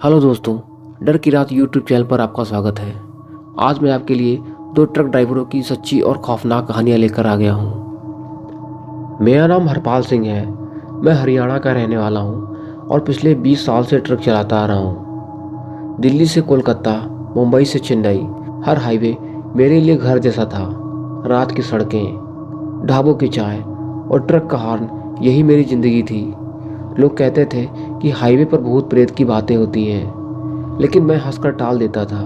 Hello दोस्तों, डर की रात यूट्यूब चैनल पर आपका स्वागत है। आज मैं आपके लिए दो ट्रक ड्राइवरों की सच्ची और खौफनाक कहानियां लेकर आ गया हूं। मेरा नाम हरपाल सिंह है। मैं हरियाणा का रहने वाला हूं और पिछले 20 साल से ट्रक चलाता आ रहा हूं। दिल्ली से कोलकाता, मुंबई से चेन्नई, हर हाईवे मेरे लिए घर जैसा था। रात की सड़कें, ढाबों की चाय और ट्रक का हॉर्न, यही मेरी ज़िंदगी थी। लोग कहते थे कि हाईवे पर भूत प्रेत की बातें होती हैं, लेकिन मैं हंसकर टाल देता था।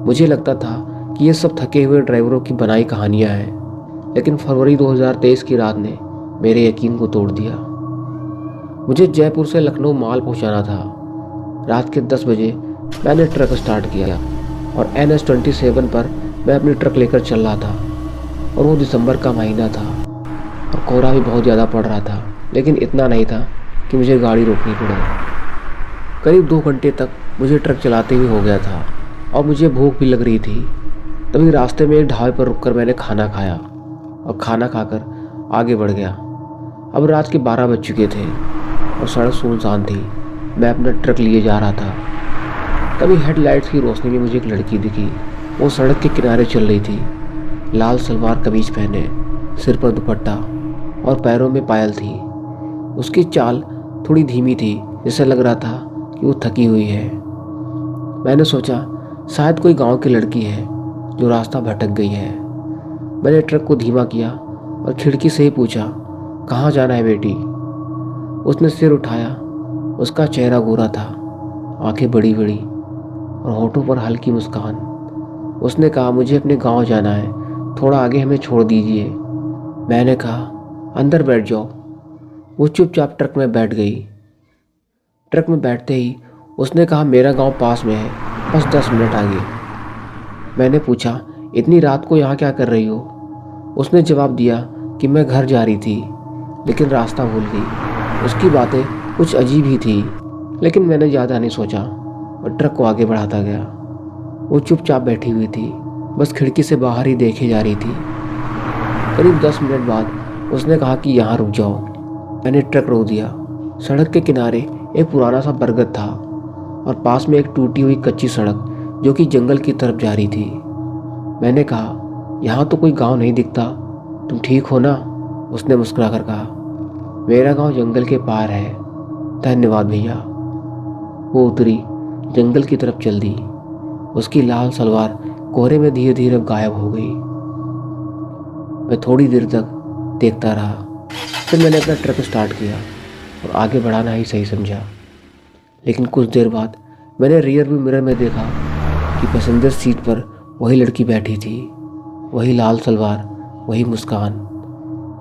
मुझे लगता था कि ये सब थके हुए ड्राइवरों की बनाई कहानियां हैं। लेकिन फरवरी 2023 की रात ने मेरे यकीन को तोड़ दिया। मुझे जयपुर से लखनऊ माल पहुंचाना था। रात के 10 बजे मैंने ट्रक स्टार्ट किया और NH-27 पर मैं अपनी ट्रक लेकर चल रहा था। और वो दिसंबर का महीना था और कोहरा भी बहुत ज़्यादा पड़ रहा था, लेकिन इतना नहीं था कि मुझे गाड़ी रोकनी पड़े। करीब 2 घंटे तक मुझे ट्रक चलाते हुए हो गया था और मुझे भूख भी लग रही थी। तभी रास्ते में एक ढाबे पर रुककर मैंने खाना खाया और खाना खाकर आगे बढ़ गया। अब रात के 12 बज चुके थे और सड़क सुनसान थी। मैं अपना ट्रक लिए जा रहा था। तभी हेडलाइट्स की रोशनी में मुझे एक लड़की दिखी। वो सड़क के किनारे चल रही थी, लाल सलवार कमीज पहने, सिर पर दुपट्टा और पैरों में पायल थी। उसकी चाल थोड़ी धीमी थी, जैसे लग रहा था कि वो थकी हुई है। मैंने सोचा शायद कोई गांव की लड़की है जो रास्ता भटक गई है। मैंने ट्रक को धीमा किया और खिड़की से ही पूछा, कहाँ जाना है बेटी? उसने सिर उठाया। उसका चेहरा गोरा था, आंखें बड़ी बड़ी और होठों पर हल्की मुस्कान। उसने कहा, मुझे अपने गांव जाना है, थोड़ा आगे हमें छोड़ दीजिए। मैंने कहा, अंदर बैठ जाओ। वो चुपचाप ट्रक में बैठ गई। ट्रक में बैठते ही उसने कहा, मेरा गांव पास में है, बस 10 मिनट आगे। मैंने पूछा, इतनी रात को यहाँ क्या कर रही हो? उसने जवाब दिया कि मैं घर जा रही थी, लेकिन रास्ता भूल गई। उसकी बातें कुछ अजीब ही थी, लेकिन मैंने ज़्यादा नहीं सोचा और ट्रक को आगे बढ़ाता गया। वो चुपचाप बैठी हुई थी, बस खिड़की से बाहर ही देखे जा रही थी। करीब 10 मिनट बाद उसने कहा कि यहाँ रुक जाओ। मैंने ट्रक रोक दिया। सड़क के किनारे एक पुराना सा बरगद था और पास में एक टूटी हुई कच्ची सड़क जो कि जंगल की तरफ जा रही थी। मैंने कहा, यहाँ तो कोई गांव नहीं दिखता, तुम ठीक हो ना? उसने मुस्कुरा कर कहा, मेरा गांव जंगल के पार है, धन्यवाद भैया। वो उतरी, जंगल की तरफ चल दी। उसकी लाल सलवार कोहरे में धीरे धीरे गायब हो गई। मैं थोड़ी देर तक देखता रहा, फिर मैंने अपना ट्रक स्टार्ट किया और आगे बढ़ाना ही सही समझा। लेकिन कुछ देर बाद मैंने रियर व्यू मिरर में देखा कि पैसेंजर सीट पर वही लड़की बैठी थी, वही लाल सलवार, वही मुस्कान।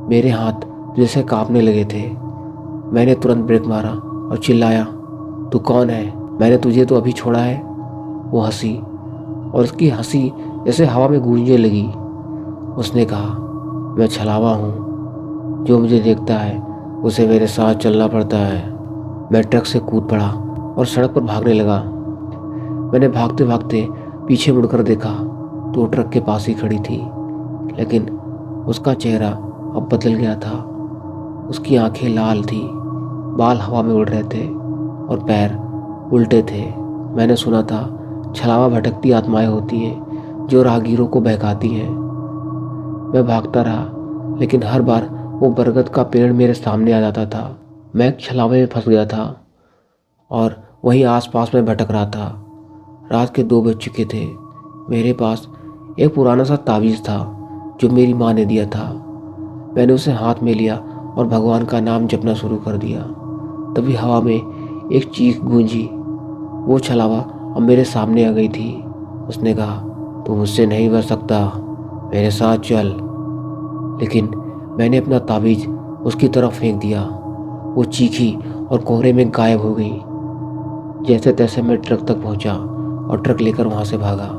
मेरे हाथ जैसे कांपने लगे थे। मैंने तुरंत ब्रेक मारा और चिल्लाया, तू कौन है? मैंने तुझे तो अभी छोड़ा है। वो हंसी और उसकी हंसी जैसे हवा में गूंजने लगी। उसने कहा, मैं छलावा हूँ, जो मुझे देखता है उसे मेरे साथ चलना पड़ता है। मैं ट्रक से कूद पड़ा और सड़क पर भागने लगा। मैंने भागते भागते पीछे मुड़कर देखा तो ट्रक के पास ही खड़ी थी, लेकिन उसका चेहरा अब बदल गया था। उसकी आंखें लाल थी, बाल हवा में उड़ रहे थे और पैर उल्टे थे। मैंने सुना था छलावा भटकती आत्माएं होती हैं जो राहगीरों को बहकाती हैं। मैं भागता रहा, लेकिन हर बार वो बरगद का पेड़ मेरे सामने आ जाता था। मैं एक छलावे में फंस गया था और वहीं आसपास में भटक रहा था। रात के 2 बज चुके थे। मेरे पास एक पुराना सा तावीज़ था जो मेरी माँ ने दिया था। मैंने उसे हाथ में लिया और भगवान का नाम जपना शुरू कर दिया। तभी हवा में एक चीख गूंजी। वो छलावा अब मेरे सामने आ गई थी। उसने कहा, तू मुझसे नहीं बच सकता, मेरे साथ चल। लेकिन मैंने अपना ताबीज़ उसकी तरफ फेंक दिया। वो चीखी और कोहरे में गायब हो गई। जैसे तैसे मैं ट्रक तक पहुंचा और ट्रक लेकर वहां से भागा।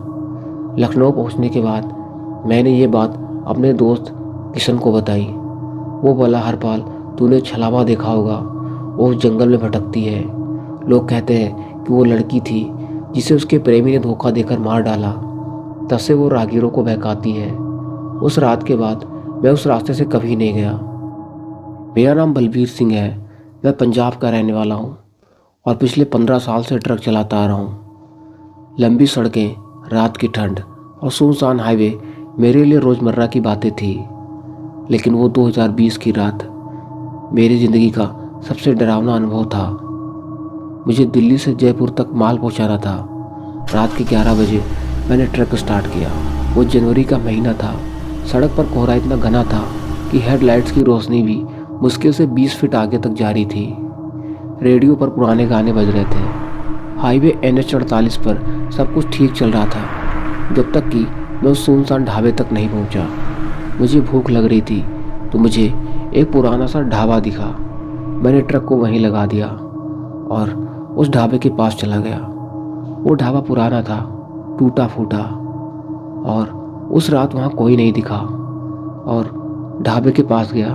लखनऊ पहुंचने के बाद मैंने ये बात अपने दोस्त किशन को बताई। वो बोला, हरपाल, तूने छलावा देखा होगा, वो उस जंगल में भटकती है। लोग कहते हैं कि वो लड़की थी जिसे उसके प्रेमी ने धोखा देकर मार डाला। तब से वो राहगीरों को बहकाती है। उस रात के बाद मैं उस रास्ते से कभी नहीं गया। मेरा नाम बलबीर सिंह है। मैं पंजाब का रहने वाला हूँ और पिछले 15 साल से ट्रक चलाता आ रहा हूँ। लंबी सड़कें, रात की ठंड और सुनसान हाईवे मेरे लिए रोज़मर्रा की बातें थी। लेकिन वो 2020 की रात मेरी ज़िंदगी का सबसे डरावना अनुभव था। मुझे दिल्ली से जयपुर तक माल पहुंचाना था। रात के 11 बजे मैंने ट्रक स्टार्ट किया। वो जनवरी का महीना था। सड़क पर कोहरा इतना घना था कि हेडलाइट्स की रोशनी भी मुश्किल से 20 फीट आगे तक जा रही थी। रेडियो पर पुराने गाने बज रहे थे। हाईवे NH 48 पर सब कुछ ठीक चल रहा था, जब तक कि मैं उस सुनसान ढाबे तक नहीं पहुंचा। मुझे भूख लग रही थी तो मुझे एक पुराना सा ढाबा दिखा। मैंने ट्रक को वहीं लगा दिया और उस ढाबे के पास चला गया। वो ढाबा पुराना था, टूटा फूटा, और उस रात वहाँ कोई नहीं दिखा। और ढाबे के पास गया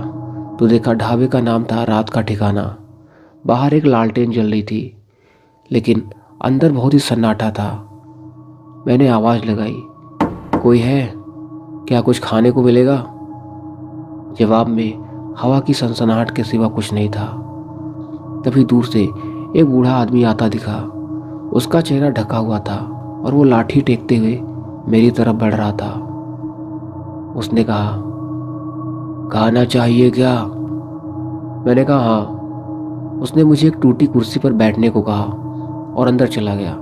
तो देखा ढाबे का नाम था रात का ठिकाना। बाहर एक लालटेन जल रही थी, लेकिन अंदर बहुत ही सन्नाटा था। मैंने आवाज़ लगाई, कोई है क्या, कुछ खाने को मिलेगा? जवाब में हवा की सनसनाहट के सिवा कुछ नहीं था। तभी दूर से एक बूढ़ा आदमी आता दिखा। उसका चेहरा ढका हुआ था और वो लाठी टेकते हुए मेरी तरफ बढ़ रहा था। उसने कहा, खाना चाहिए क्या? मैंने कहा हाँ। उसने मुझे एक टूटी कुर्सी पर बैठने को कहा और अंदर चला गया।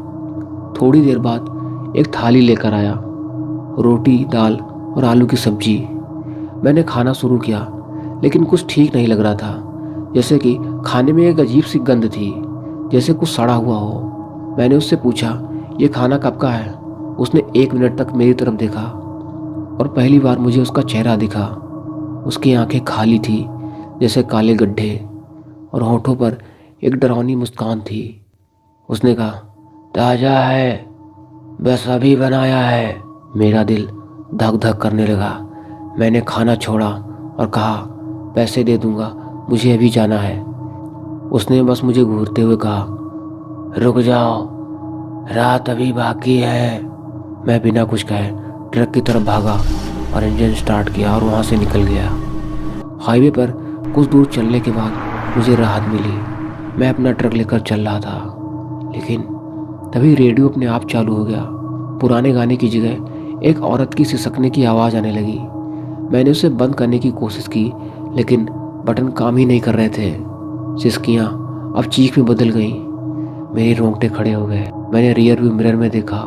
थोड़ी देर बाद एक थाली लेकर आया, रोटी, दाल और आलू की सब्जी। मैंने खाना शुरू किया, लेकिन कुछ ठीक नहीं लग रहा था। जैसे कि खाने में एक अजीब सी गंध थी, जैसे कुछ सड़ा हुआ हो। मैंने उससे पूछा, ये खाना कब का है? उसने 1 मिनट तक मेरी तरफ देखा और पहली बार मुझे उसका चेहरा दिखा। उसकी आंखें खाली थी, जैसे काले गड्ढे, और होठों पर एक डरावनी मुस्कान थी। उसने कहा, ताज़ा है, बस अभी बनाया है। मेरा दिल धक धक करने लगा। मैंने खाना छोड़ा और कहा, पैसे दे दूंगा, मुझे अभी जाना है। उसने बस मुझे घूरते हुए कहा, रुक जाओ, रात अभी बाकी है। मैं बिना कुछ कहे ट्रक की तरफ भागा और इंजन स्टार्ट किया और वहाँ से निकल गया। हाईवे पर कुछ दूर चलने के बाद मुझे राहत मिली। मैं अपना ट्रक लेकर चल रहा था, लेकिन तभी रेडियो अपने आप चालू हो गया। पुराने गाने की जगह एक औरत की सिसकने की आवाज़ आने लगी। मैंने उसे बंद करने की कोशिश की, लेकिन बटन काम ही नहीं कर रहे थे। सिसकियाँ अब चीख में बदल गईं। मेरे रोंगटे खड़े हो गए। मैंने रियर व्यू मिरर में देखा,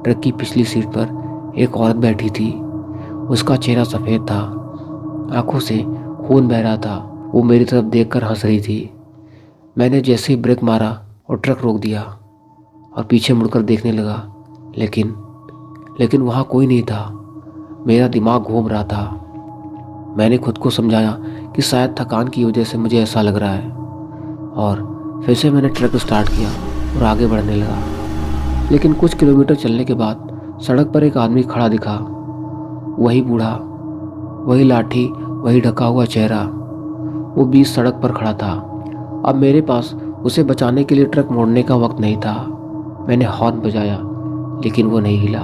ट्रक की पिछली सीट पर एक औरत बैठी थी। उसका चेहरा सफ़ेद था, आंखों से खून बह रहा था। वो मेरी तरफ देखकर हंस रही थी। मैंने जैसे ही ब्रेक मारा और ट्रक रोक दिया और पीछे मुड़कर देखने लगा, लेकिन वहाँ कोई नहीं था। मेरा दिमाग घूम रहा था। मैंने खुद को समझाया कि शायद थकान की वजह से मुझे ऐसा लग रहा है, और फिर से मैंने ट्रक स्टार्ट किया और आगे बढ़ने लगा। लेकिन कुछ किलोमीटर चलने के बाद सड़क पर एक आदमी खड़ा दिखा। वही बूढ़ा, वही लाठी, वही ढका हुआ चेहरा। वो बीच सड़क पर खड़ा था। अब मेरे पास उसे बचाने के लिए ट्रक मोड़ने का वक्त नहीं था। मैंने हॉर्न बजाया, लेकिन वो नहीं हिला।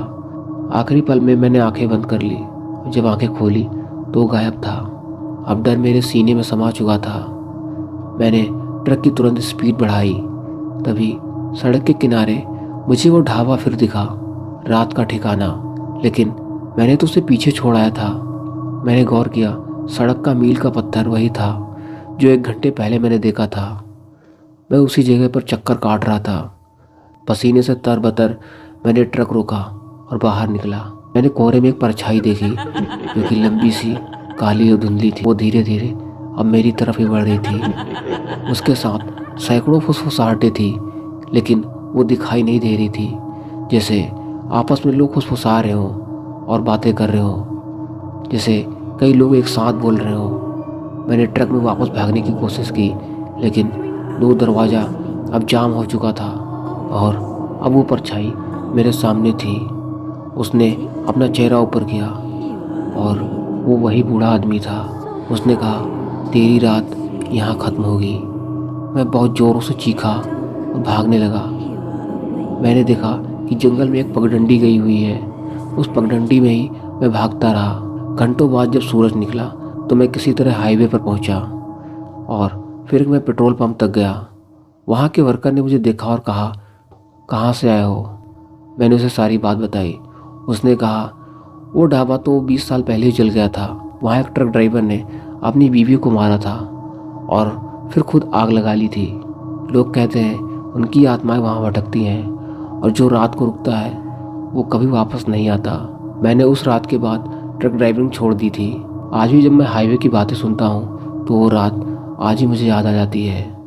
आखिरी पल में मैंने आंखें बंद कर ली। जब आंखें खोली तो वो गायब था। अब डर मेरे सीने में समा चुका था। मैंने ट्रक की तुरंत स्पीड बढ़ाई। तभी सड़क के किनारे मुझे वो ढाबा फिर दिखा, रात का ठिकाना। लेकिन मैंने तो उसे पीछे छोड़ आया था। मैंने गौर किया, सड़क का मील का पत्थर वही था जो 1 घंटे पहले मैंने देखा था। मैं उसी जगह पर चक्कर काट रहा था। पसीने से तरबतर मैंने ट्रक रोका और बाहर निकला। मैंने कोहरे में एक परछाई देखी, जो कि लंबी सी, काली और धुंधली थी। वो धीरे धीरे अब मेरी तरफ ही बढ़ रही थी। उसके साथ सैकड़ों फुसफुसाहटें थी, लेकिन वो दिखाई नहीं दे रही थी। जैसे आपस में लोग फुसफुसा रहे हों और बातें कर रहे हों, जैसे कई लोग एक साथ बोल रहे हों। मैंने ट्रक में वापस भागने की कोशिश की, लेकिन दो दरवाज़ा अब जाम हो चुका था और अब वो परछाई मेरे सामने थी। उसने अपना चेहरा ऊपर किया और वो वही बूढ़ा आदमी था। उसने कहा, तेरी रात यहाँ ख़त्म होगी। मैं बहुत ज़ोरों से चीखा और भागने लगा। मैंने देखा कि जंगल में एक पगडंडी गई हुई है। उस पगडंडी में ही मैं भागता रहा। घंटों बाद जब सूरज निकला तो मैं किसी तरह हाईवे पर पहुंचा और फिर मैं पेट्रोल पंप तक गया। वहाँ के वर्कर ने मुझे देखा और कहा, कहाँ से आए हो? मैंने उसे सारी बात बताई। उसने कहा, वो ढाबा तो 20 साल पहले ही जल गया था। वहाँ एक ट्रक ड्राइवर ने अपनी बीवी को मारा था और फिर खुद आग लगा ली थी। लोग कहते हैं उनकी आत्माएं वहाँ भटकती हैं और जो रात को रुकता है वो कभी वापस नहीं आता। मैंने उस रात के बाद ट्रक ड्राइविंग छोड़ दी थी। आज भी जब मैं हाईवे की बातें सुनता हूँ तो वो रात आज ही मुझे याद आ जाती है।